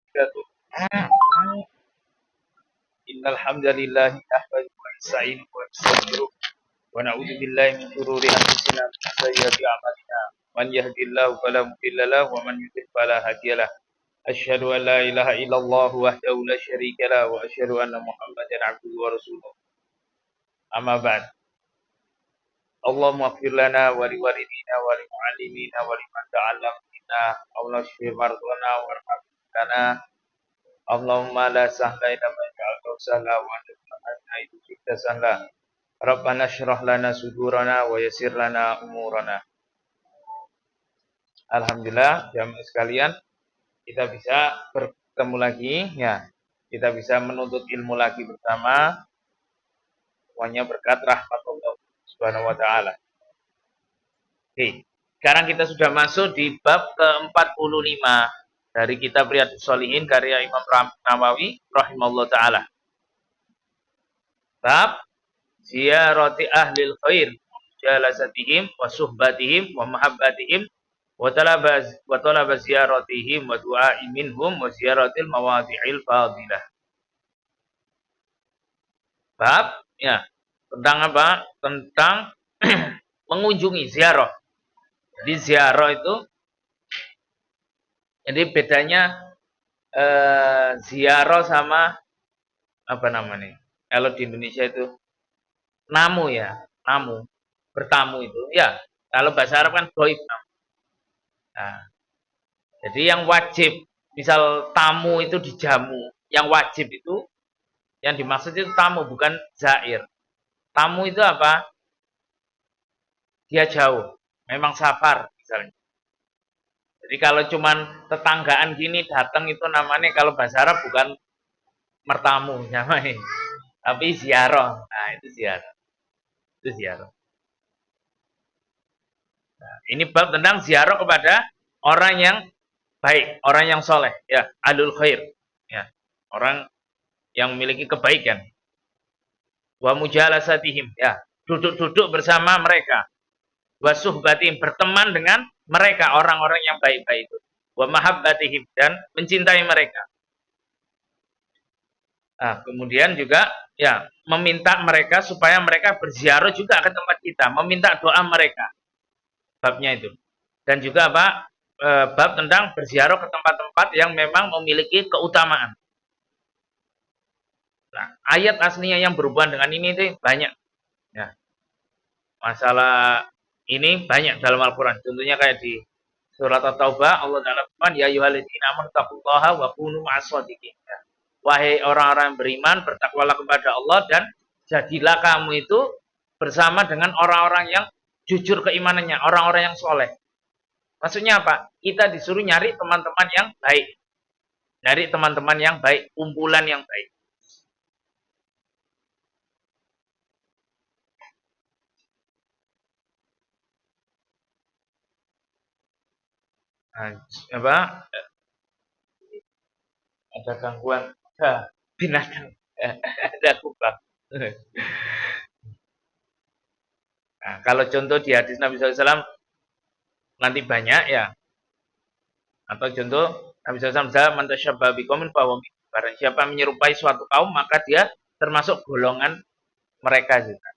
wabarakatuh. Innal hamdalillah nahmaduhu wa nasta'inuhu wa nastaghfiruh wa na'udzu billahi min shururi anfusina wa min sayyiati a'malina. Man yahdihillahu fala mudilla lahu wa man yudlil fala hadiya lahu. Asyhadu an la ilaha illallah wahdahu la syarika lahu wa asyhadu anna Muhammadan abduhu wa rasuluh. Amma ba'd. Allahumma ighfir lana wa liwalidina wa limu'allimina wa liman ta'allama minna. Allah shfi mardana warhamna. Allahumma la sahla illa ma ja'altahu sahla wa anta taj'alul huzni sahla. Rabbana shrah lana sudurana wa yassir lana umurana. Alhamdulillah, jamaah sekalian, kita bisa bertemu lagi ya. Kita bisa menuntut ilmu lagi bersama. Semuanya berkat rahmat Allah Subhanahu wa taala. Oke. Sekarang kita sudah masuk di bab ke-45 dari kitab Riyadhus Shalihin karya Imam Nawawi rahimahullah taala. Bab ziyarati ahlil khair, jalasatihim wa suhbatihim wa mahabbatihim wa talaba ziyaratihim wa du'a'i minhum wa ziyaratil mawadi'il fadilah. Bab ya, tentang apa? Tentang mengunjungi ziarah. Jadi ziarah itu jadi bedanya ziarah sama apa namanya? Kalau di Indonesia itu namu ya, namu, bertamu itu. Ya, kalau bahasa Arab kan doib. Nah, jadi yang wajib, misal tamu itu dijamu, yang wajib itu, yang dimaksud itu tamu, bukan zair. Tamu itu apa? Dia jauh, memang safar misalnya. Jadi kalau cuman tetanggaan gini datang itu namanya kalau bahasa Arab bukan mertamu namanya, tapi ziarah. Nah, itu ziarah. Itu ziarah. Nah, ini bab tentang ziarah kepada orang yang baik, orang yang soleh, ya, alul khair, ya, orang yang memiliki kebaikan. Wa mujalasatihim, ya, duduk-duduk bersama mereka. Wa suhbatihim, berteman dengan mereka, orang-orang yang baik-baik itu. Wa mahabbatihim, dan mencintai mereka. Nah, kemudian juga, ya, meminta mereka supaya mereka berziarah juga ke tempat kita, meminta doa mereka. Babnya itu. Dan juga apa? Bab tentang berziarah ke tempat-tempat yang memang memiliki keutamaan. Nah, ayat aslinya yang berhubungan dengan ini itu banyak. Ya. Masalah ini banyak dalam Al-Quran. Contohnya kayak di surat At-Taubah, Allah Ta'ala berfirman, ya ayyuhalladzina amanu taqullaha wa kunu ma'as-shadiqin. Ya. Wahai orang-orang yang beriman, bertakwalah kepada Allah dan jadilah kamu itu bersama dengan orang-orang yang jujur keimanannya, orang-orang yang soleh. Maksudnya apa? Kita disuruh nyari teman-teman yang baik. Nyari teman-teman yang baik, kumpulan yang baik. Nah, apa? Ada gangguan, ada binatang, ada kubang. Nah, kalau contoh di hadis Nabi SAW nanti banyak ya. Atau contoh Nabi SAW man tasyabbaha biqaumin fahuwa minhum. Barang siapa menyerupai suatu kaum maka dia termasuk golongan mereka juga.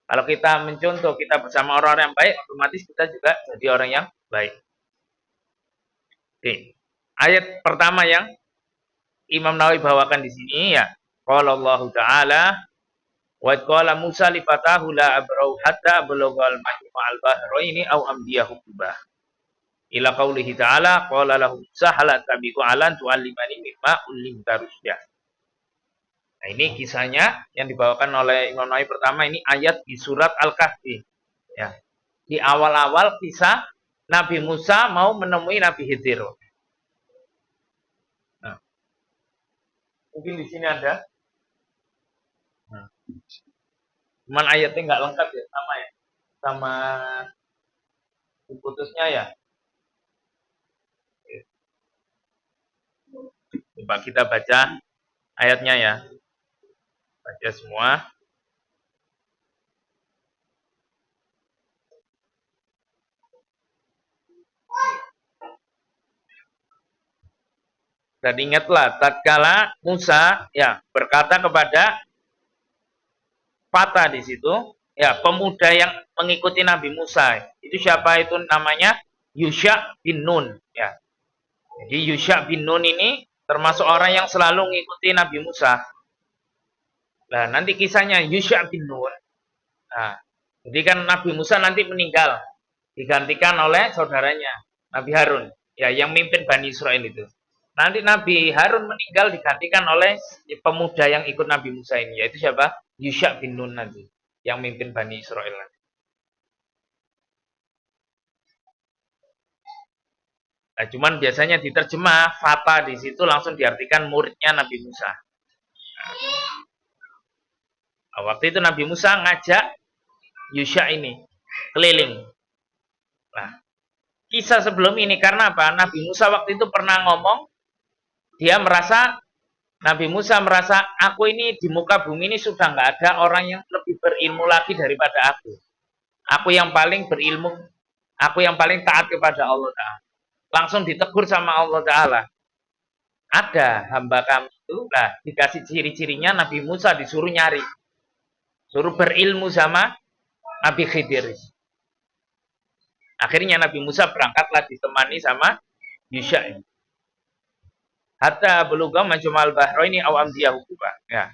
Kalau kita mencontoh kita bersama orang-orang yang baik, otomatis kita juga jadi orang yang baik. Oke. Ayat pertama yang Imam Nawawi bawakan di sini ya. Qala Allah Ta'ala wa qala Musa li fatahu la abrau hatta balagal majma'al bahraini aw amdiyahu kubah. Ila qaulihi ta'ala qala lahu Musa hal tabiqu alan tu'allimani mimma ullimta rusyda. Nah, ini kisahnya yang dibawakan oleh Imam Nawawi pertama ini ayat di surat Al-Kahfi. Ya. Di awal-awal kisah Nabi Musa mau menemui Nabi Khidir. Nah, mungkin di sini ada. Nah, cuman ayatnya nggak lengkap ya sama putusnya ya. Coba kita baca ayatnya ya. Baca semua. Dan ingatlah tatkala Musa ya berkata kepada Fata di situ, ya pemuda yang mengikuti Nabi Musa. Itu siapa itu namanya? Yusha bin Nun, ya. Jadi Yusha bin Nun ini termasuk orang yang selalu mengikuti Nabi Musa. Nah, nanti kisahnya Yusha bin Nun. Nah, jadi kan Nabi Musa nanti meninggal, digantikan oleh saudaranya, Nabi Harun, ya yang mimpin Bani Israel itu. Nanti Nabi Harun meninggal digantikan oleh pemuda yang ikut Nabi Musa ini, yaitu siapa? Yusha bin Nun nanti, yang mimpin Bani Israel nanti. Nah, cuman biasanya diterjemah Fata di situ langsung diartikan muridnya Nabi Musa. Nah, waktu itu Nabi Musa ngajak Yusha ini keliling. Nah, kisah sebelum ini karena apa? Nabi Musa waktu itu pernah ngomong, Nabi Musa merasa aku ini di muka bumi ini sudah nggak ada orang yang lebih berilmu lagi daripada aku. Aku yang paling berilmu, aku yang paling taat kepada Allah Ta'ala. Langsung ditegur sama Allah Ta'ala. Ada hamba kami itu, nah dikasih ciri-cirinya Nabi Musa disuruh nyari. Suruh berilmu sama Nabi Khidir. Akhirnya Nabi Musa berangkatlah ditemani sama Yusha ini. Hatta belugha majmal bahraini aw amdiya hukuba. Ya.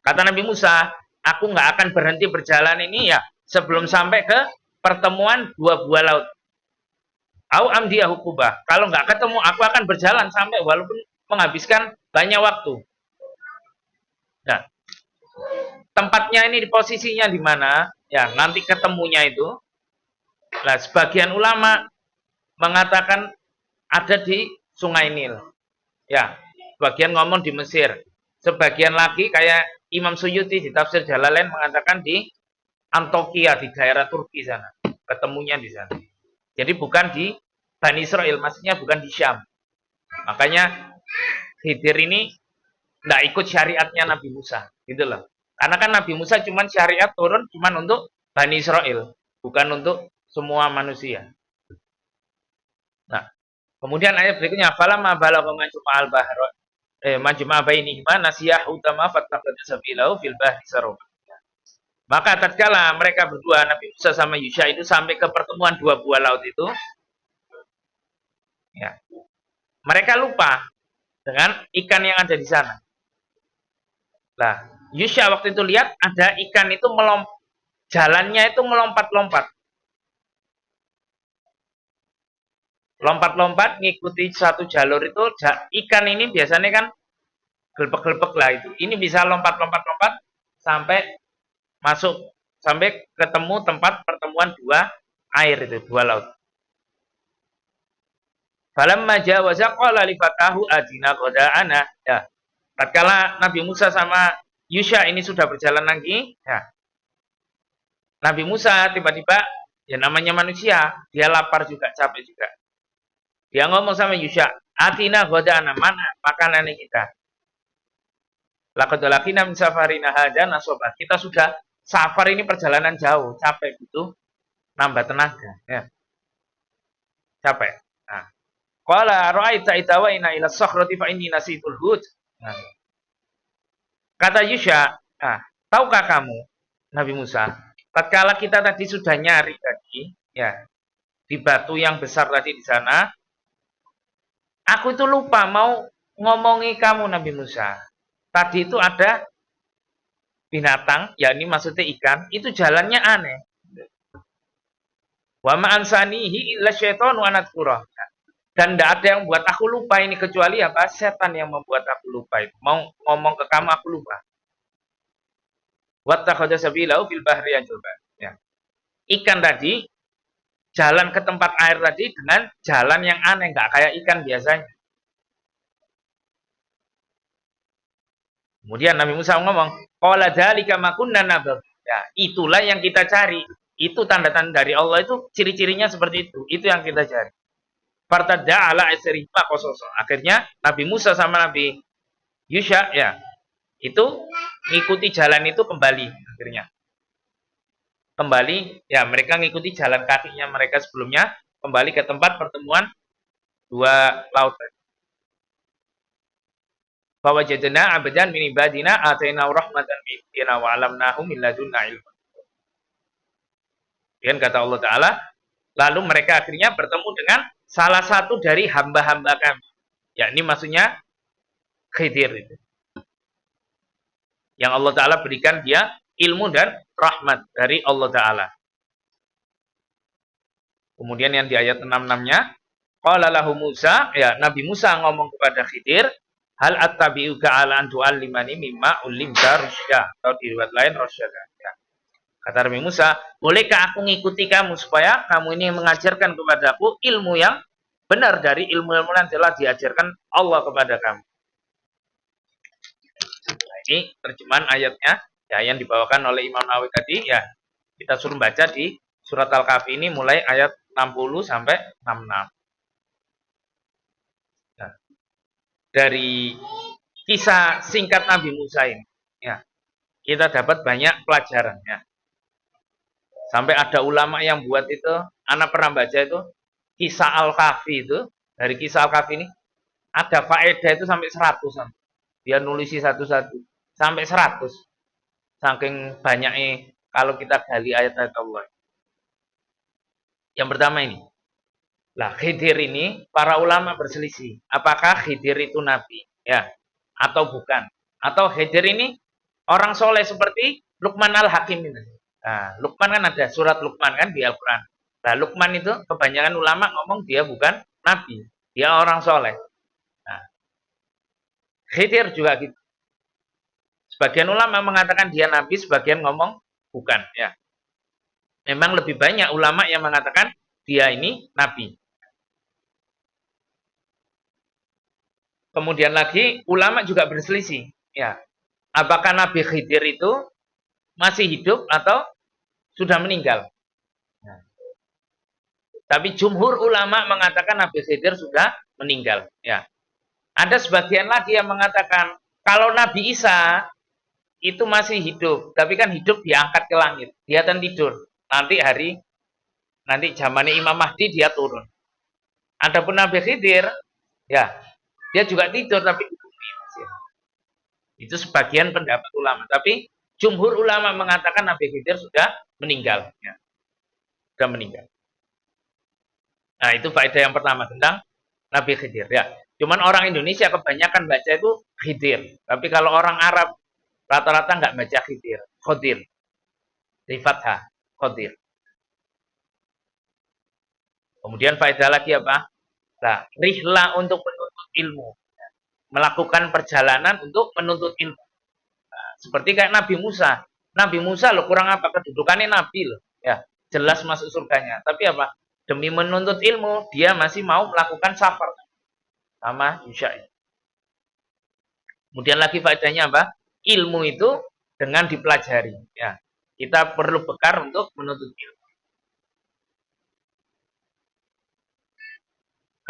Kata Nabi Musa, aku nggak akan berhenti berjalan ini ya sebelum sampai ke pertemuan dua buah laut. Aw amdiya hukuba. Kalau nggak ketemu, aku akan berjalan sampai walaupun menghabiskan banyak waktu. Nah, tempatnya ini di posisinya di mana? Ya, nanti ketemunya itu. Nah, sebagian ulama mengatakan ada di Sungai Nil. Ya, sebagian ngomong di Mesir. Sebagian lagi kayak Imam Suyuti di Tafsir Jalalain mengatakan di Antokia di daerah Turki sana. Ketemunya di sana. Jadi bukan di Bani Israel, maksudnya bukan di Syam. Makanya Khidir ini nggak ikut syariatnya Nabi Musa, gitu loh. Karena kan Nabi Musa cuman syariat turun cuman untuk Bani Israel, bukan untuk semua manusia. Nah, kemudian ayat berikutnya, falamma balagha majma'al bahra majma' bainihima nasiya hutama fattaqada sabilahu fil bahri saraba. Maka tatkala mereka berdua Nabi Musa sama Yusha itu sampai ke pertemuan dua buah laut itu, ya, mereka lupa dengan ikan yang ada di sana. Nah, Yusha waktu itu lihat ada ikan itu jalannya itu melompat-lompat. Lompat-lompat ngikuti satu jalur itu, ikan ini biasanya kan gelpek-gelpek lah itu. Ini bisa lompat-lompat-lompat sampai masuk, sampai ketemu tempat pertemuan dua air itu, dua laut. Falamma jawaza qala li fatahu adina qada'ana. Ya. Tatkala Nabi Musa sama Yusha ini sudah berjalan lagi, ya. Nabi Musa tiba-tiba, ya namanya manusia, dia lapar juga, capek juga. Dia ngomong sama Yusha, atina qada'ana, mana makanan kita? Laqad laqina min safarina hadza nasaba. Kita sudah safar ini perjalanan jauh, capek gitu, nambah tenaga, ya. Capek. Nah, qala ra'aita itawaina ila sakhrati fa inni nasitul hud. Nah. Kata Yusha, tahukah kamu Nabi Musa, tatkala kita tadi sudah nyari tadi, ya, di batu yang besar tadi di sana, aku itu lupa mau ngomongi kamu Nabi Musa. Tadi itu ada binatang, ya ini maksudnya ikan, itu jalannya aneh. Wa ma ansanihi illa syaitanu an adhkura. Dan tidak ada yang buat aku lupa ini kecuali apa? Setan yang membuat aku lupa itu. Mau ngomong ke kamu aku lupa. Wattakhadha sabilahu fil bahri ajaba. Ya. Ikan tadi jalan ke tempat air tadi dengan jalan yang aneh, nggak kayak ikan biasanya. Kemudian Nabi Musa ngomong, qala dzalika ma kunna nabghi. Ya, itulah yang kita cari. Itu tanda-tanda dari Allah itu ciri-cirinya seperti itu. Itu yang kita cari. Fartadda ala asrifa qasoso. Akhirnya Nabi Musa sama Nabi Yusha ya, itu ngikuti jalan itu kembali akhirnya. Kembali ya mereka ngikuti jalan kakinya mereka sebelumnya kembali ke tempat pertemuan dua laut. Fawajadna 'abdan min ibadina atainahu rahmatan min indina wa 'allamnahu min ladunna ilma. Kemudian kata Allah Ta'ala, lalu mereka akhirnya bertemu dengan salah satu dari hamba-hamba kami. Yakni maksudnya Khidir itu. Yang Allah Ta'ala berikan dia ilmu dan rahmat dari Allah Ta'ala. Kemudian yang di ayat 66-nya, qala lahu Musa, ya Nabi Musa ngomong kepada Khidir, hal attabi'uka ala an tu'allimani mimma ulimta rusyda, atau di riwayat lain rusyda. Ya. Kata Nabi Musa, bolehkah aku ngikuti kamu supaya kamu ini mengajarkan kepadaku ilmu yang benar dari ilmu-ilmu yang telah diajarkan Allah kepada kamu. Nah, ini terjemahan ayatnya ya yang dibawakan oleh Imam Nawawi tadi ya. Kita suruh baca di surat Al-Kahfi ini mulai ayat 60 sampai 66. Nah, dari kisah singkat Nabi Musa ini ya, kita dapat banyak pelajaran ya. Sampai ada ulama yang buat itu, anak pernah baca itu kisah Al-Kahfi itu, dari kisah Al-Kahfi ini ada faedah itu sampai 100. Dia nulisi satu-satu sampai 100. Saking banyaknya kalau kita gali ayat-ayat Allah. Yang pertama ini. Lah, Khidir ini para ulama berselisih. Apakah Khidir itu nabi? Ya, atau bukan? Atau Khidir ini orang soleh seperti Luqman Al-Hakim ini. Nah, Luqman kan ada surat Luqman kan di Al-Quran. Nah, Luqman itu kebanyakan ulama ngomong dia bukan nabi. Dia orang soleh. Nah, Khidir juga gitu. Sebagian ulama mengatakan dia nabi, sebagian ngomong bukan. Ya, memang lebih banyak ulama yang mengatakan dia ini nabi. Kemudian lagi ulama juga berselisih. Ya, apakah Nabi Khidir itu masih hidup atau sudah meninggal? Nah, tapi jumhur ulama mengatakan Nabi Khidir sudah meninggal. Ya, ada sebagian lagi yang mengatakan kalau Nabi Isa itu masih hidup, tapi kan hidup diangkat ke langit, dia akan tidur. Nanti zamannya Imam Mahdi dia turun. Adapun Nabi Khidir, ya dia juga tidur tapi di bumi. Itu sebagian pendapat ulama. Tapi jumhur ulama mengatakan Nabi Khidir sudah meninggal. Ya. Sudah meninggal. Nah, itu faedah yang pertama tentang Nabi Khidir. Ya. Cuman orang Indonesia kebanyakan baca itu Khidir. Tapi kalau orang Arab rata-rata nggak baca Khidir. Khodir. Di fathah. Khodir. Kemudian faedah lagi apa? Nah, rihlah untuk menuntut ilmu. Melakukan perjalanan untuk menuntut ilmu. Nah, seperti kayak Nabi Musa. Nabi Musa loh kurang apa? Kedudukannya Nabi loh. Ya, jelas masuk surganya. Tapi apa? Demi menuntut ilmu, dia masih mau melakukan safar. Sama Yusha. Kemudian lagi faedahnya apa? Ilmu itu dengan dipelajari. Ya, kita perlu bekal untuk menuntut ilmu.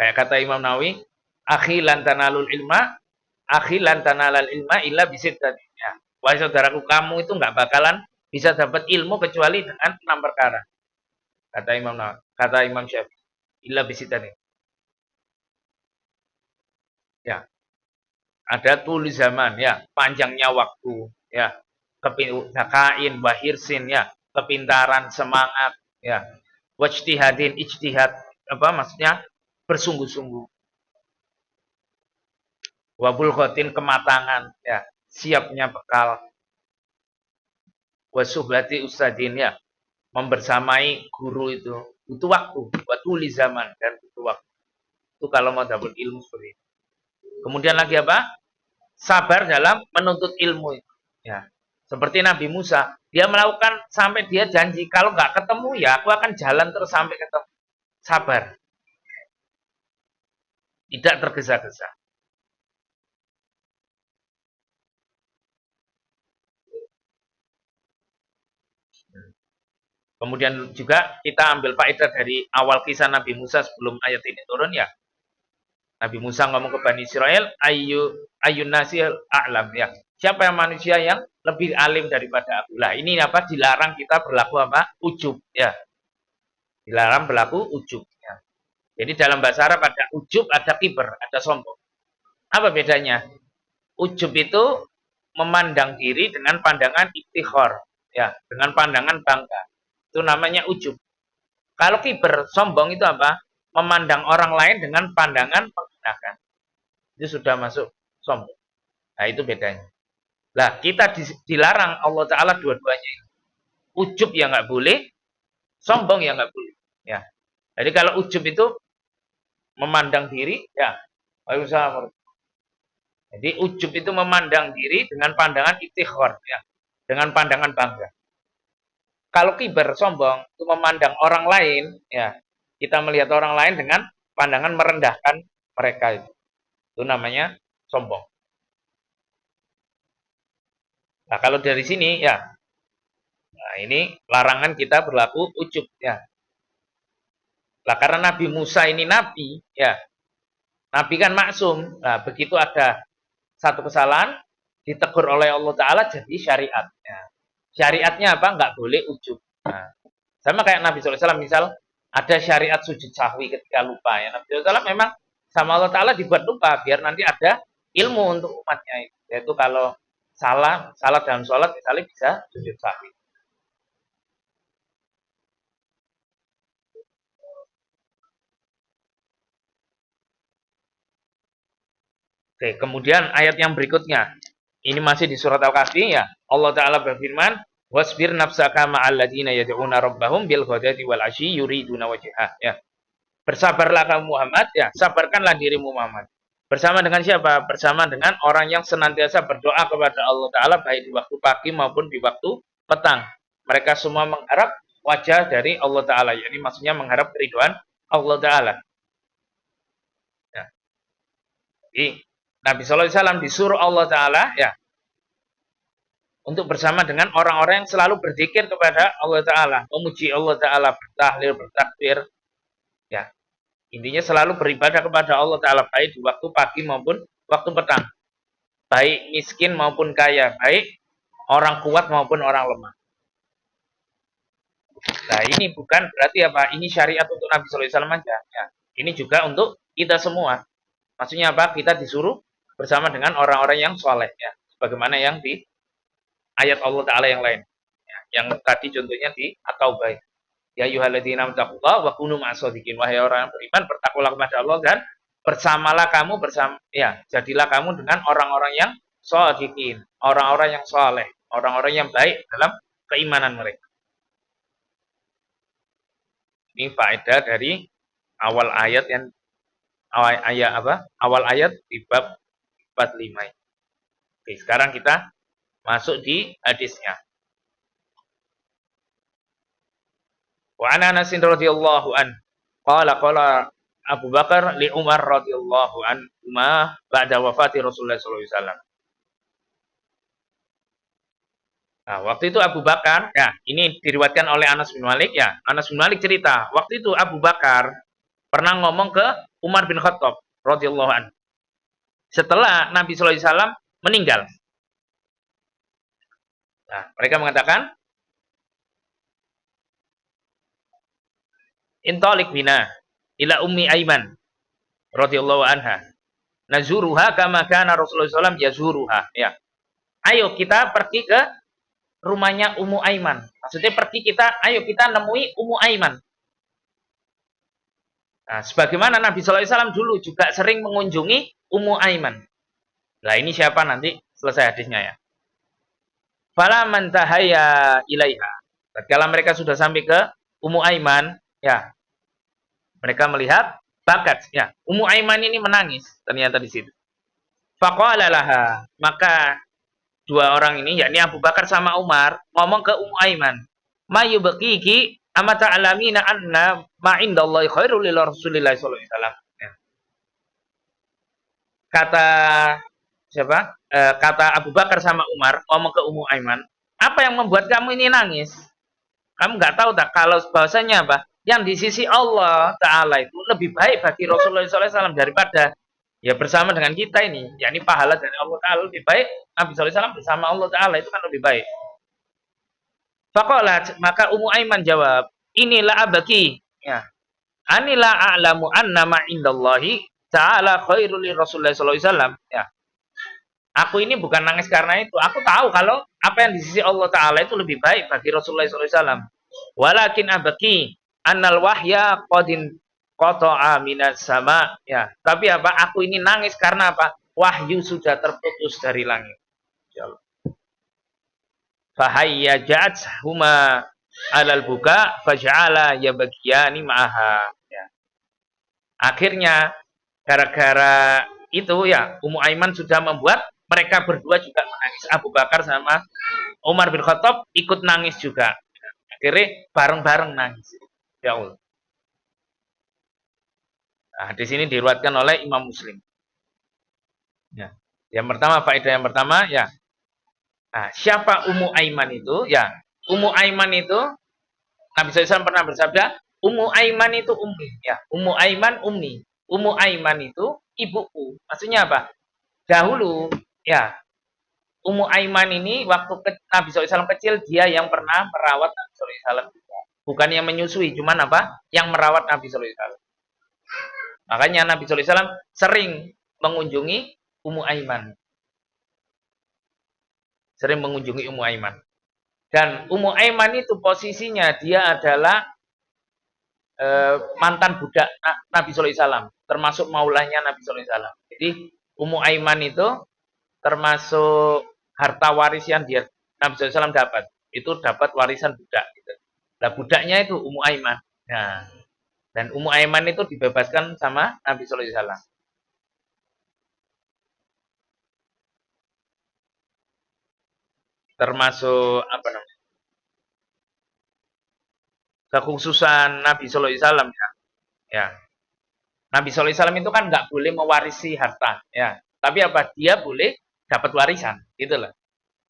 Kayak kata Imam Nawawi, akhi lan tanalul ilma, akhi lan tanalal ilma illa bisiddatin. Ya. Wahai saudaraku, kamu itu nggak bakalan bisa dapat ilmu kecuali dengan 6 perkara. Kata Imam Nawawi, kata Imam Syafi'i, illa bisiddatin. Ya. Ada tulis zaman, ya, panjangnya waktu, ya, kepintaran, wahirsin, ya, kepintaran, semangat, ya, wajtihadin, ijtihad, apa maksudnya? Bersungguh-sungguh. Wabul khotin kematangan, ya, siapnya bekal. Wasuhlati ustadin, ya, membersamai guru itu butuh waktu, watuli zaman dan butuh waktu. Itu kalau mau dapat ilmu seperti itu. Kemudian lagi apa? Sabar dalam menuntut ilmu itu. Ya, seperti Nabi Musa, dia melakukan sampai dia janji kalau nggak ketemu ya aku akan jalan terus sampai ketemu. Sabar. Tidak tergesa-gesa. Kemudian juga kita ambil faedah dari awal kisah Nabi Musa sebelum ayat ini turun ya. Nabi Musa ngomong ke Bani Israel, ayyun nasil a'lam ya. Siapa yang manusia yang lebih alim daripada aku? Lah ini apa? Dilarang kita berlaku apa? Ujub ya. Dilarang berlaku ujub ya. Jadi dalam bahasa Arab ada ujub, ada kiber, ada sombong. Apa bedanya? Ujub itu memandang diri dengan pandangan iftikhar, ya, dengan pandangan bangga. Itu namanya ujub. Kalau kiber, sombong itu apa? Memandang orang lain dengan pandangan menghinakan. Itu sudah masuk sombong. Nah, itu bedanya. Lah, kita dilarang Allah Ta'ala dua-duanya. Ujub ya nggak boleh, sombong ya nggak boleh. Ya. Jadi kalau ujub itu memandang diri, ya. Waalaikumsalam. Jadi ujub itu memandang diri dengan pandangan iftikhar, ya. Dengan pandangan bangga. Kalau kiber, sombong, itu memandang orang lain, ya. Kita melihat orang lain dengan pandangan merendahkan mereka itu. Itu namanya sombong. Nah, kalau dari sini, ya. Nah, ini larangan kita berlaku ujub, ya. Nah, karena Nabi Musa ini nabi, ya. Nabi kan maksum. Nah, begitu ada satu kesalahan, ditegur oleh Allah Ta'ala jadi syariatnya. Syariatnya apa? Nggak boleh ujub. Nah, sama kayak Nabi SAW, misal ada syariat sujud sahwi ketika lupa. Ya. Nabi SAW memang sama Allah Ta'ala dibuat lupa, biar nanti ada ilmu untuk umatnya. Yaitu kalau salah dalam sholat, misalnya bisa sujud sahwi. Oke, kemudian ayat yang berikutnya. Ini masih di surat Al-Kahfi ya. Allah Ta'ala berfirman, "Wasbir nafsaka ma'al ladina yad'una rabbahum bil ghadati wal 'ashyi yuriduna wajhah." Ya. Bersabarlah kamu Muhammad, ya, sabarkanlah dirimu Muhammad. Bersama dengan siapa? Bersama dengan orang yang senantiasa berdoa kepada Allah Ta'ala baik di waktu pagi maupun di waktu petang. Mereka semua mengharap wajah dari Allah Ta'ala. Jadi maksudnya mengharap keridhaan Allah Ta'ala. Ya. Jadi Nabi SAW disuruh Allah Ta'ala ya untuk bersama dengan orang-orang yang selalu berzikir kepada Allah Ta'ala, memuji Allah Ta'ala, bertahlil, bertakbir, ya. Intinya selalu beribadah kepada Allah Ta'ala, baik di waktu pagi maupun waktu petang. Baik miskin maupun kaya, baik orang kuat maupun orang lemah. Nah, ini bukan berarti apa? Ini syariat untuk Nabi SAW aja. Ya. Ini juga untuk kita semua. Maksudnya apa? Kita disuruh bersama dengan orang-orang yang soleh. Ya. Sebagaimana yang di ayat Allah Ta'ala yang lain. Ya. Yang tadi contohnya di At-Taubah. Ya ayyuhalladzina amtaqullaha wa kunu ma'as-shadiqin. Wahai orang yang beriman, bertakwalah kepada Allah dan bersamalah kamu jadilah kamu dengan orang-orang yang shadiqin, orang-orang yang saleh, orang-orang yang baik dalam keimanan mereka. Ini faedah dari awal ayat yang awal ayat di bab 45. Oke, sekarang kita masuk di hadisnya. Wa an Anas radhiyallahu an qala Abu Bakar li Umar radhiyallahu an ba'da wafati Rasulullah sallallahu alaihi wasallam. Nah, waktu itu Abu Bakar, ya, ini diriwayatkan oleh Anas bin Malik ya. Anas bin Malik cerita, waktu itu Abu Bakar pernah ngomong ke Umar bin Khattab radhiyallahu an. Setelah Nabi sallallahu alaihi wasallam meninggal. Nah, mereka mengatakan, "Intalik bina ila Ummi Aiman radhiyallahu anha. Nazuruha kama kana Rasulullah SAW yazuruha." Ya. Ayo kita pergi ke rumahnya Ummu Aiman. Maksudnya ayo kita nemui Ummu Aiman. Nah, sebagaimana Nabi SAW dulu juga sering mengunjungi Ummu Aiman. Nah, ini siapa nanti selesai hadisnya ya. Fala man tahayya ilaiha. Tatkala mereka sudah sampai ke Ummu Aiman, ya. Mereka melihat bakat, ya. Ummu Aiman ini menangis ternyata di situ. Faqala laha, maka dua orang ini, yakni Abu Bakar sama Umar, ngomong ke Ummu Aiman, "Ma yubqiki ama ta'lamina anna ma indallahi khairul lil Rasulillah sallallahu alaihi wasallam." Kata siapa? Kata Abu Bakar sama Umar ngomong ke Ummu Aiman, "Apa yang membuat kamu ini nangis? Kamu nggak tahu tak kalau bahwasanya apa? Yang di sisi Allah Ta'ala itu lebih baik bagi Rasulullah SAW daripada ya bersama dengan kita ini. Yakni pahala dari Allah Ta'ala lebih baik. Nabi SAW bersama Allah Ta'ala itu kan lebih baik." Faqalat, maka Ummu Aiman jawab, "Inilah abaki." Ya. "Anila a'lamu anna ma indallahi ta'ala khairul li Rasulullah sallallahu alaihi wasallam." Ya. Aku ini bukan nangis karena itu. Aku tahu kalau apa yang di sisi Allah Ta'ala itu lebih baik bagi Rasulullah SAW. Walakin abaki annal wahya qadin qata'a minas sama. Ya, tapi apa? Aku ini nangis karena apa? Wahyu sudah terputus dari langit. Insyaallah. Fahayya ja'at huma alal buka faj'ala yabghiyani ma'aha. Ya. Akhirnya gara-gara itu ya Ummu Aiman sudah membuat mereka berdua juga menangis. Abu Bakar sama Umar bin Khattab ikut nangis juga. Akhirnya bareng-bareng nangis. Ya Allah. Nah, di sini diriwayatkan oleh Imam Muslim. Ya. Yang pertama, faedah yang pertama, ya. Nah, siapa Ummu Aiman itu? Ya, Ummu Aiman itu Nabi SAW pernah bersabda, Ummu Aiman itu ummi. Ya, Ummu Aiman ummi. Ummu Aiman itu ibuku. Maksudnya apa? Dahulu, ya, Ummu Aiman ini waktu Nabi SAW kecil, dia yang pernah merawat Nabi SAW. Bukan yang menyusui, cuman apa? Yang merawat Nabi SAW. Makanya Nabi SAW sering mengunjungi Ummu Aiman. Sering mengunjungi Ummu Aiman. Dan Ummu Aiman itu posisinya dia adalah mantan budak Nabi SAW, termasuk maulanya Nabi SAW. Jadi Ummu Aiman itu termasuk harta waris yang dia Nabi SAW dapat. Itu dapat warisan budak. Gitu. Nah budaknya itu Ummu Aiman. Nah, dan Ummu Aiman itu dibebaskan sama Nabi SAW. Termasuk apa namanya? Kekhususan Nabi SAW ya. Ya. Nabi SAW itu kan nggak boleh mewarisi harta, ya. Tapi apa? Dia boleh dapat warisan, gitu loh.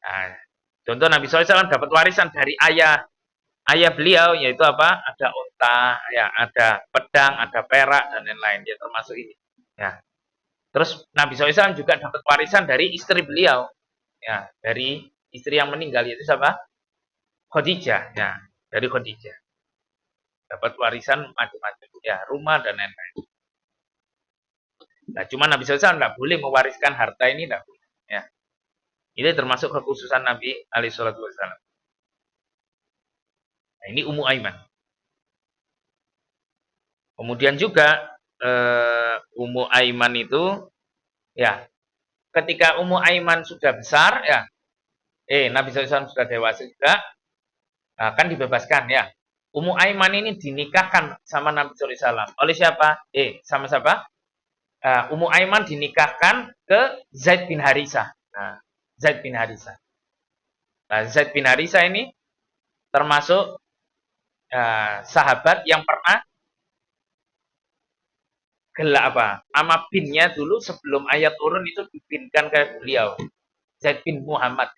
Nah, contoh Nabi SAW dapat warisan dari ayah beliau, yaitu apa? Ada unta, ya, ada pedang, ada perak dan lain-lain. Ya, termasuk ini. Ya. Terus Nabi SAW juga dapat warisan dari istri beliau, ya, dari istri yang meninggal yaitu siapa? Khadijah, ya, dari Khadijah. Dapat warisan macam-macam, ya, rumah dan lain-lain. Nah, cuma Nabi SAW tidak boleh mewariskan harta ini, tidak boleh. Ya. Ini termasuk kekhususan Nabi alaihissalatu wassalam. Nah, ini Ummu Aiman. Kemudian juga Ummu Aiman itu, ya, ketika Ummu Aiman sudah besar, ya, Nabi SAW sudah dewasa juga, akan dibebaskan, ya. Ummu Aiman ini dinikahkan sama Nabi SAW. Oleh siapa? Sama siapa? Ummu Aiman dinikahkan ke Zaid bin Harisah. Nah, Zaid bin Harisah. Nah, Zaid bin Harisah ini termasuk sahabat yang pernah gelak apa? Nama binnya dulu sebelum ayat turun itu dibinkan ke beliau. Zaid bin Muhammad.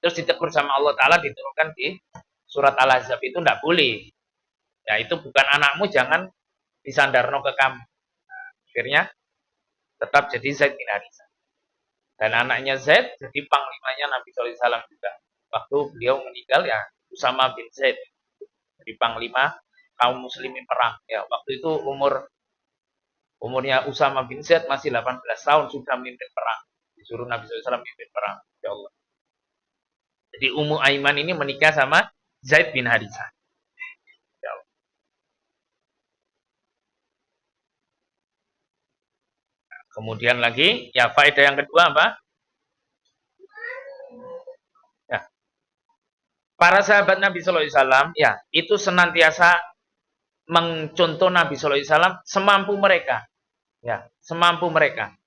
Terus ditegur sama Allah Ta'ala diturunkan di surat Al-Ahzab itu tidak boleh. Ya itu bukan anakmu, jangan disandarno ke kamu. Nah, akhirnya tetap jadi Zaid bin Harisah. Dan anaknya Zaid jadi panglimanya Nabi SAW juga. Waktu beliau meninggal ya Usama bin Zaid jadi panglima kaum muslimin perang. Ya waktu itu umurnya Usama bin Zaid masih 18 tahun sudah memimpin perang. Disuruh Nabi SAW memimpin perang. Ya Allah. Jadi Ummu Aiman ini menikah sama Zaid bin Harisah. Ya Allah. Kemudian lagi, ya faedah yang kedua apa? Ya. Para sahabat Nabi SAW, ya itu senantiasa mencontoh Nabi SAW semampu mereka. Ya, semampu mereka.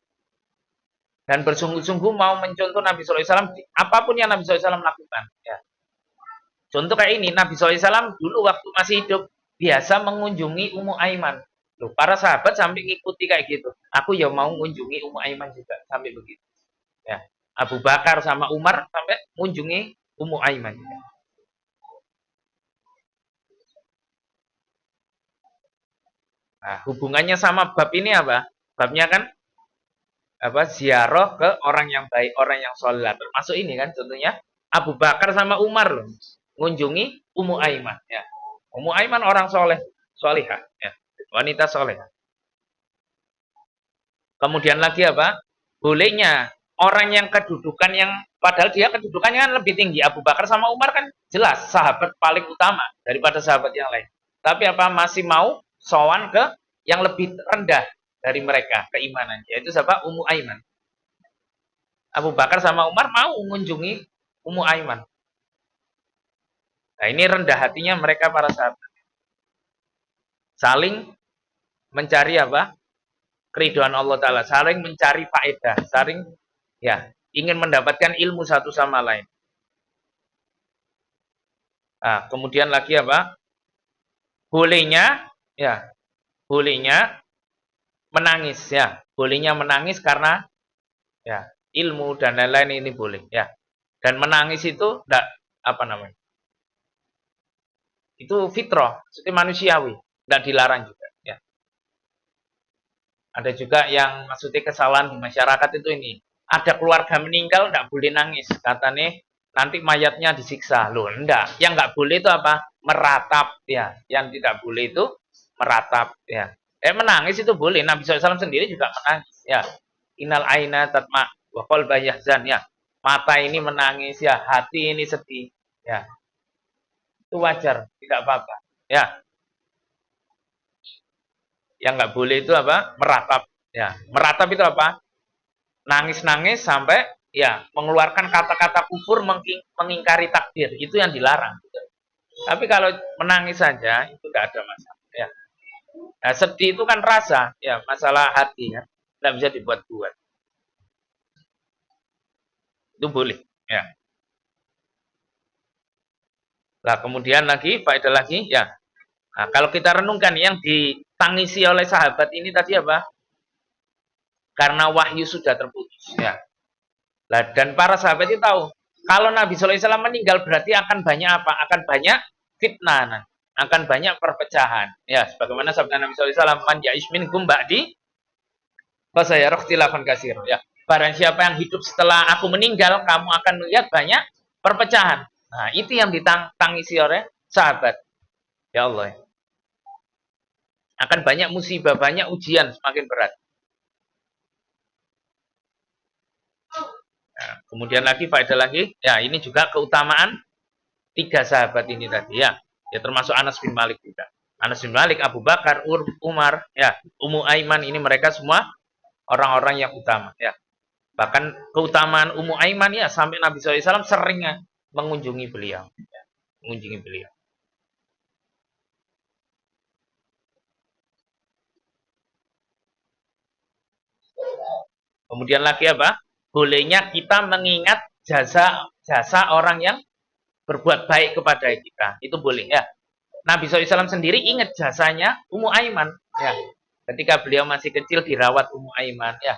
Dan bersungguh-sungguh mau mencontoh Nabi SAW apapun yang Nabi SAW lakukan. Ya. Contoh kayak ini, Nabi SAW dulu waktu masih hidup biasa mengunjungi Ummu Aiman. Loh, para sahabat sampai ngikuti kayak gitu. Aku ya mau mengunjungi Ummu Aiman juga sampai begitu. Ya. Abu Bakar sama Umar sampai mengunjungi Ummu Aiman juga. Nah, hubungannya sama bab ini apa? Babnya kan apa? Ziarah ke orang yang baik, orang yang soleh. Termasuk ini kan contohnya Abu Bakar sama Umar loh. Mengunjungi Ummu Aiman. Ya. Ummu Aiman orang soleh, solihah. Ya. Wanita soleh. Kemudian lagi apa? Bolehnya orang yang kedudukan yang padahal dia kedudukannya kan lebih tinggi. Abu Bakar sama Umar kan jelas sahabat paling utama daripada sahabat yang lain. Tapi apa masih mau sowan ke yang lebih rendah dari mereka keimanan, yaitu siapa? Ummu Aiman. Abu Bakar sama Umar mau mengunjungi Ummu Aiman. Nah, ini rendah hatinya mereka para sahabat. Saling mencari apa? Keridhaan Allah Ta'ala. Saling mencari faedah. Saling ya ingin mendapatkan ilmu satu sama lain. Nah, kemudian lagi apa? Bolehnya menangis ya. Bolehnya menangis karena ya ilmu dan lain-lain ini boleh ya. Dan menangis itu enggak apa namanya? Itu fitrah, itu manusiawi, enggak dilarang juga ya. Ada juga yang maksudnya kesalahan di masyarakat itu ini. Ada keluarga meninggal enggak boleh nangis, katanya nanti mayatnya disiksa. Loh, enggak. Yang enggak boleh itu apa? Meratap ya. Yang tidak boleh itu meratap ya. Menangis itu boleh. Nabi SAW sendiri juga menangis ya. Innal aina tatma wa qalba yahzan ya. Mata ini menangis ya, hati ini sedih ya. Itu wajar, tidak apa-apa ya. Yang nggak boleh itu apa? Meratap ya. Meratap itu apa? Nangis-nangis sampai ya mengeluarkan kata-kata kufur, mengingkari takdir. Itu yang dilarang. Tapi kalau menangis saja itu tidak ada masalah ya. Nah, sedih itu kan rasa ya, masalah hati ya. Tidak bisa dibuat-buat. Itu boleh ya. Nah, kemudian lagi faedah lagi ya. Nah, kalau kita renungkan yang ditangisi oleh sahabat ini tadi apa? Karena wahyu sudah terputus ya. Nah, dan para sahabat itu tahu kalau Nabi SAW meninggal berarti akan banyak apa? Akan banyak fitnah, akan banyak perpecahan. Ya, sebagaimana sabda Nabi SAW, "Man ya'ish minkum ba'di fasayara ikhtilafan katsir." Ya, barang siapa yang hidup setelah aku meninggal, kamu akan melihat banyak perpecahan. Nah, itu yang ditangisi oleh sahabat. Ya Allah. Akan banyak musibah, banyak ujian semakin berat. Nah, kemudian lagi faedah lagi, ya ini juga keutamaan tiga sahabat ini tadi ya. Ya termasuk Anas bin Malik juga. Anas bin Malik, Abu Bakar, Umar, ya, Ummu Aiman, ini mereka semua orang-orang yang utama ya. Bahkan keutamaan Ummu Aiman ya sampai Nabi SAW sering mengunjungi beliau. Ya, mengunjungi beliau. Kemudian lagi apa? Bolehnya kita mengingat jasa orang yang berbuat baik kepada kita. Itu boleh ya. Nabi SAW sendiri ingat jasanya Ummu Aiman ya. Ketika beliau masih kecil dirawat Ummu Aiman ya.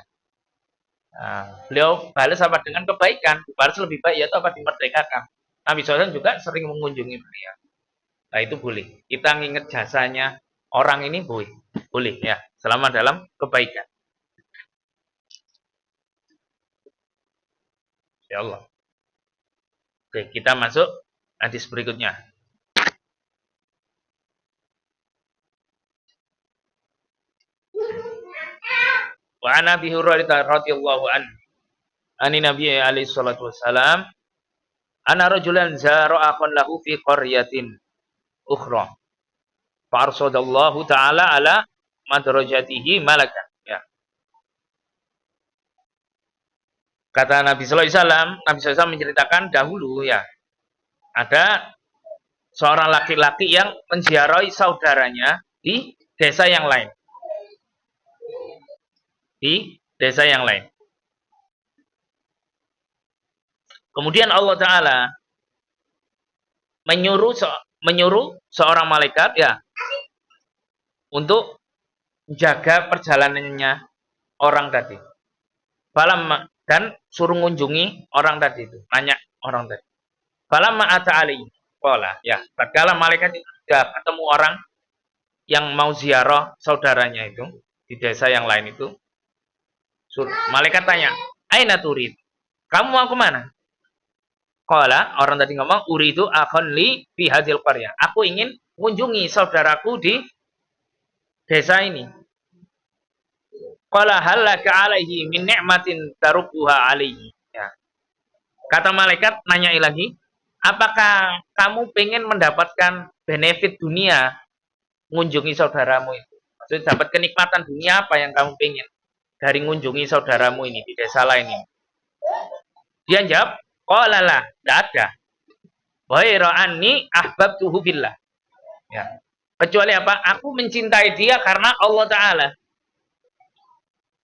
Nah, beliau balas apa dengan kebaikan, balas lebih baik yaitu apa dimerdekakan. Nabi SAW juga sering mengunjungi beliau. Nah itu boleh. Kita ingat jasanya orang ini boleh ya, selama dalam kebaikan. Ya Allah. Oke, kita masuk hadis berikutnya. Wa an Abi Hurairah radhiyallahu anhu. Ani Nabi alaihi salatu wassalam, ana rajulan zara akhun lahu fi qaryatin ukhra. Fa arsadallahu ta'ala ala madrajatihi malakan. Ya. Kata Nabi sallallahu alaihi wasallam, Nabi SAW menceritakan dahulu ya. Ada seorang laki-laki yang menziarahi saudaranya di desa yang lain. Di desa yang lain. Kemudian Allah Ta'ala menyuruh seorang malaikat ya untuk menjaga perjalanannya orang tadi. Dan suruh mengunjungi orang tadi itu, nanya orang tadi. Falamma ata alaihi qala ya, tatkala malaikat itu sudah ketemu orang yang mau ziarah saudaranya itu di desa yang lain itu, malaikat tanya, "Aina turid?" Kamu mau ke mana? Qala, orang tadi ngomong, "Uridu akhon li fi hadhil qaryah." Aku ingin mengunjungi saudaraku di desa ini. Qala hal laka alaihi min ni'matin tarubbuha alaihi. Ya. Kata malaikat nanyai lagi, apakah kamu pengen mendapatkan benefit dunia mengunjungi saudaramu itu? Maksudnya dapat kenikmatan dunia apa yang kamu pengen dari mengunjungi saudaramu ini di desa lain ini? Dia jawab, qala la, tidak ada. Ghaira anni ahbabtuhu billah. Ya. Kecuali apa? Aku mencintai dia karena Allah Ta'ala.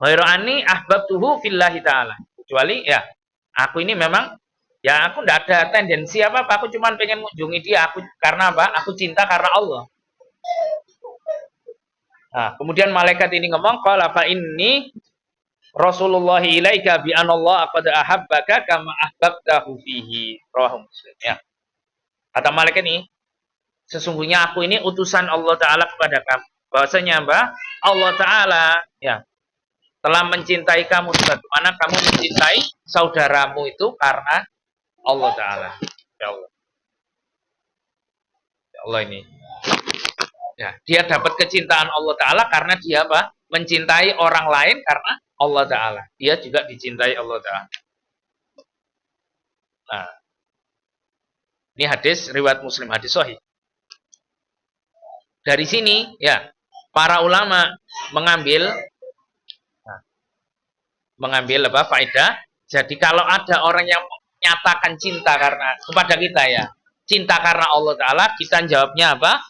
Ghaira anni ahbabtuhu fillahi ta'ala. Kecuali ya, aku ini memang ya aku tidak ada tendensi apa-apa, aku cuma pengen mengunjungi dia aku karena apa? Aku cinta karena Allah. Nah, kemudian malaikat ini ngomong, qala fa inni Rasulullah ilaika bi anallah qad ahabbaka kama ahbabtahu fihi. Rawahu Muslim. Ya. Kata malaikat ini, sesungguhnya aku ini utusan Allah Ta'ala kepada kamu. Bahwasanya apa? Allah Ta'ala ya telah mencintai kamu sebagaimana kamu mencintai saudaramu itu karena Allah Ta'ala. Ya Allah. Ya Allah ini. Ya, dia dapat kecintaan Allah Ta'ala karena dia apa? Mencintai orang lain karena Allah Ta'ala. Dia juga dicintai Allah Ta'ala. Nah, ini hadis riwayat Muslim, hadis sahih. Dari sini ya para ulama mengambil apa faedah. Jadi kalau ada orang yang menyatakan cinta karena kepada kita ya, cinta karena Allah Ta'ala, kita jawabnya apa?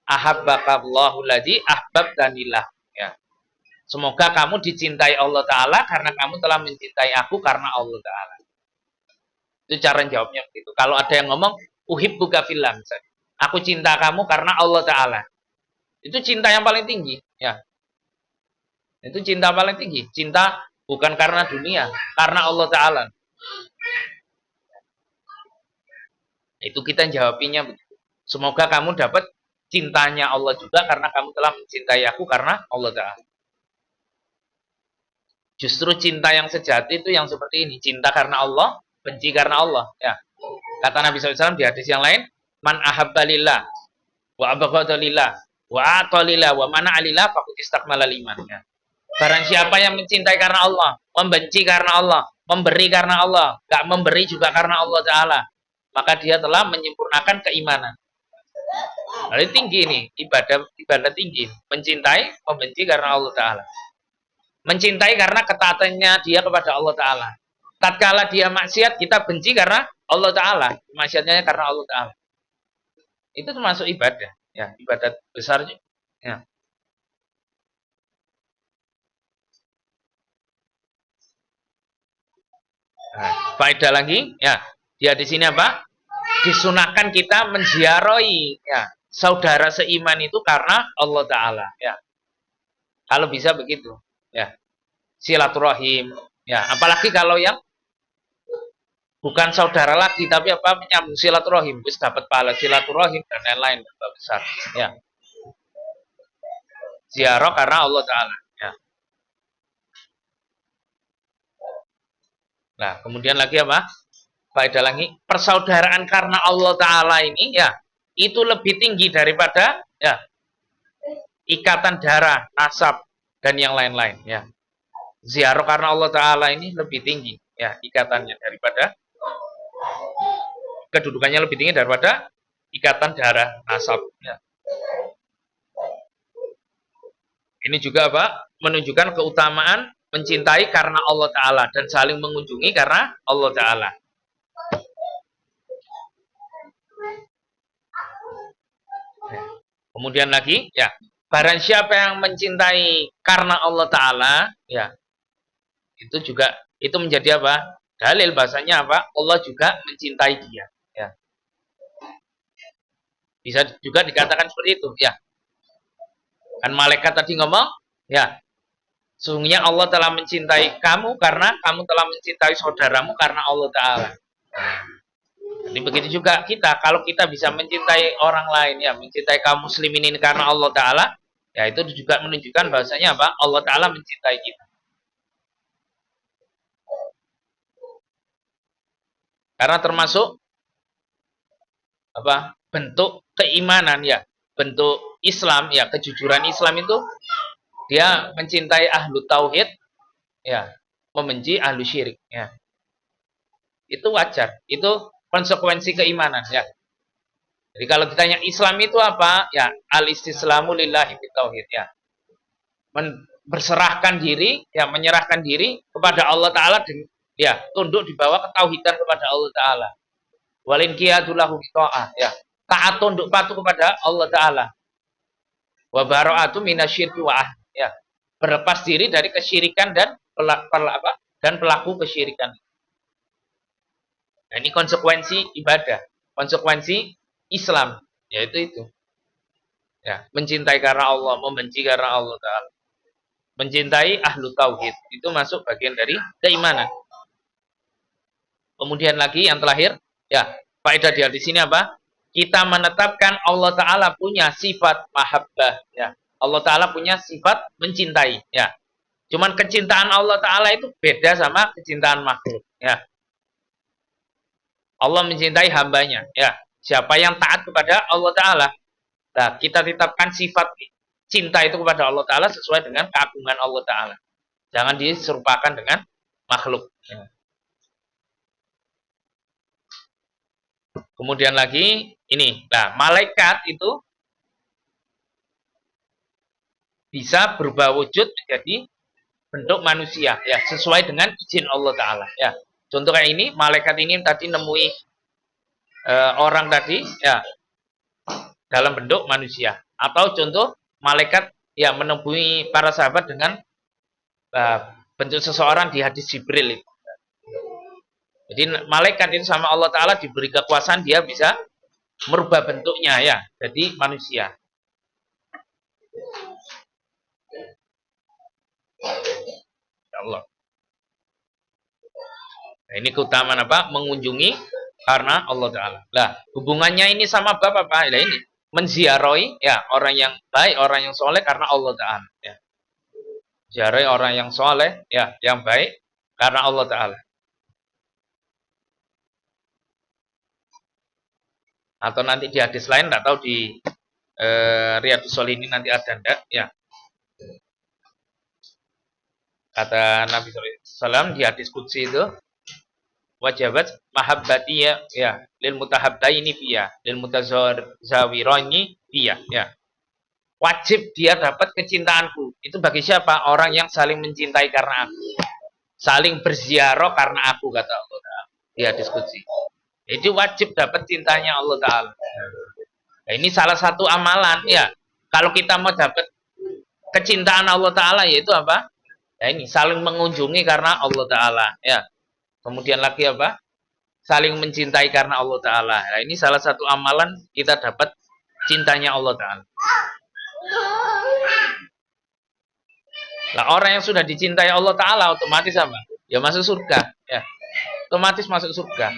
Ahabbakallahu ladzi ahbabtanillah. Ya. Semoga kamu dicintai Allah Ta'ala karena kamu telah mencintai aku karena Allah Ta'ala. Itu cara jawabnya begitu. Kalau ada yang ngomong uhibbuka fillah misalnya. Aku cinta kamu karena Allah Ta'ala. Itu cinta yang paling tinggi. Ya. Itu cinta paling tinggi. Cinta bukan karena dunia, karena Allah Ta'ala. Itu kita jawabinya begitu. Semoga kamu dapat cintanya Allah juga karena kamu telah mencintai aku karena Allah Ta'ala. Justru cinta yang sejati itu yang seperti ini. Cinta karena Allah, benci karena Allah. Ya. Kata Nabi SAW di hadis yang lain, man ahabba lillah, wa abghadha lillah, wa ata lillah, wa mana alillah, faqad istakmala liman. Ya. Barang siapa yang mencintai karena Allah, membenci karena Allah, memberi karena Allah, gak memberi juga karena Allah Ta'ala, maka dia telah menyempurnakan keimanan. Lalu tinggi ini, ibadah tinggi. Mencintai, membenci karena Allah Ta'ala. Mencintai karena ketaatannya dia kepada Allah Ta'ala. Tatkala dia maksiat, kita benci karena Allah Ta'ala. Maksiatnya karena Allah Ta'ala. Itu termasuk ibadah. Ya, ibadah besar. Ya. Nah, faedah lagi, ya. Dia di sini apa? Disunahkan kita menziarahi ya, saudara seiman itu karena Allah Ta'ala. Ya. Kalau bisa begitu. Ya. Silaturahim. Ya. Apalagi kalau yang bukan saudara lagi, tapi apa menyambung silaturahim. Bisa dapat pahala silaturahim dan lain-lain. Besar. Ya. Ziarah karena Allah Ta'ala. Ya. Nah, kemudian lagi apa? Faedah lagi, persaudaraan karena Allah Ta'ala ini ya, itu lebih tinggi daripada ya ikatan darah, nasab dan yang lain-lain ya. Ziarah karena Allah Ta'ala ini lebih tinggi ya ikatannya daripada kedudukannya lebih tinggi daripada ikatan darah, nasab ya. Ini juga apa? Menunjukkan keutamaan mencintai karena Allah Ta'ala dan saling mengunjungi karena Allah Ta'ala. Kemudian lagi, ya, barang siapa yang mencintai karena Allah Ta'ala, ya, itu juga, itu menjadi apa? Dalil bahasanya apa? Allah juga mencintai dia. Ya. Bisa juga dikatakan seperti itu, ya. Kan malaikat tadi ngomong, ya, sesungguhnya Allah telah mencintai kamu karena kamu telah mencintai saudaramu karena Allah Ta'ala. Jadi begitu juga kita, kalau kita bisa mencintai orang lain, ya, mencintai kaum muslimin ini karena Allah Ta'ala, ya itu juga menunjukkan bahasanya apa? Allah Ta'ala mencintai kita. Karena termasuk apa? Bentuk keimanan ya, bentuk Islam ya, kejujuran Islam itu Dia mencintai ahlu tauhid, ya, membenci ahlu syirik, ya. Itu wajar. Itu konsekuensi keimanan, ya. Jadi kalau ditanya Islam itu apa? Ya, al-istislamu lillahi bitauhid, ya. Berserahkan diri, ya, menyerahkan diri kepada Allah Ta'ala, ya, tunduk di bawah ketauhidan kepada Allah Ta'ala. Walin qiyadulahu bita'ah, ya. Taat tunduk patuh kepada Allah Ta'ala. Wa bara'atu minasyirki wa ahli, ya. Berlepas diri dari kesyirikan dan pelaku kesyirikan. Nah, ini konsekuensi ibadah, konsekuensi Islam, yaitu itu. Ya, mencintai karena Allah, membenci karena Allah Ta'ala. Mencintai ahlu tauhid, itu masuk bagian dari keimanan. Kemudian lagi yang terakhir, ya, faedah dia di sini apa? Kita menetapkan Allah Ta'ala punya sifat mahabbah, ya. Allah Ta'ala punya sifat mencintai, ya. Cuman kecintaan Allah Ta'ala itu beda sama kecintaan makhluk, ya. Allah mencintai hambanya, ya. Siapa yang taat kepada Allah Ta'ala, nah, kita tetapkan sifat cinta itu kepada Allah Ta'ala sesuai dengan keagungan Allah Ta'ala. Jangan diserupakan dengan makhluk, ya. Kemudian lagi ini, nah, malaikat itu bisa berubah wujud menjadi bentuk manusia, ya, sesuai dengan izin Allah Ta'ala, ya. Contoh kayak ini, malaikat ini tadi nemui orang tadi, ya, dalam bentuk manusia. Atau contoh malaikat, ya, menemui para sahabat dengan bentuk seseorang di hadis Jibril itu. Jadi malaikat itu sama Allah Ta'ala diberi kekuasaan, dia bisa merubah bentuknya, ya, jadi manusia. Ya Allah. Nah, ini keutamaan apa? Mengunjungi karena Allah Ta'ala. Nah, hubungannya ini sama bab apa? Nah, ini menziarahi, ya, orang yang baik, orang yang soleh karena Allah Ta'ala, ya. Ziarahi orang yang soleh, ya, yang baik karena Allah Ta'ala. Atau nanti di hadis lain, tidak tahu di Riyadhus Shalihin nanti ada enggak, ya. Kata Nabi SAW di hadis qudsi itu, wajabat mahabbati, ya, lil mutahabbaini fiya, lil mutazawirani fiya, ya. Wajib dia dapat kecintaanku. Itu bagi siapa? Orang yang saling mencintai karena aku. Saling berziarah karena aku, kata Allah Ta'ala di hadis qudsi. Jadi wajib dapat cintanya Allah Ta'ala. Nah, ini salah satu amalan, ya. Kalau kita mau dapat kecintaan Allah Ta'ala, yaitu apa? Ya, ini saling mengunjungi karena Allah Ta'ala, ya. Kemudian lagi apa? Saling mencintai karena Allah Ta'ala. Nah, ini salah satu amalan kita dapat cintanya Allah Ta'ala. Nah, orang yang sudah dicintai Allah Ta'ala otomatis apa? Ya masuk surga, ya. Otomatis masuk surga.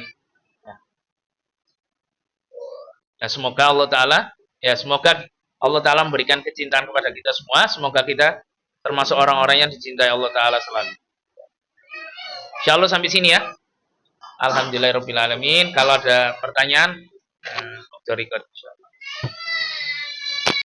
Nah, semoga Allah Ta'ala, ya, semoga Allah Ta'ala memberikan kecintaan kepada kita semua. Semoga kita termasuk orang-orang yang dicintai Allah Ta'ala selalu. Insya Allah sampai sini, ya. Alhamdulillahirrahmanirrahim. Kalau ada pertanyaan, Dr. Rikot.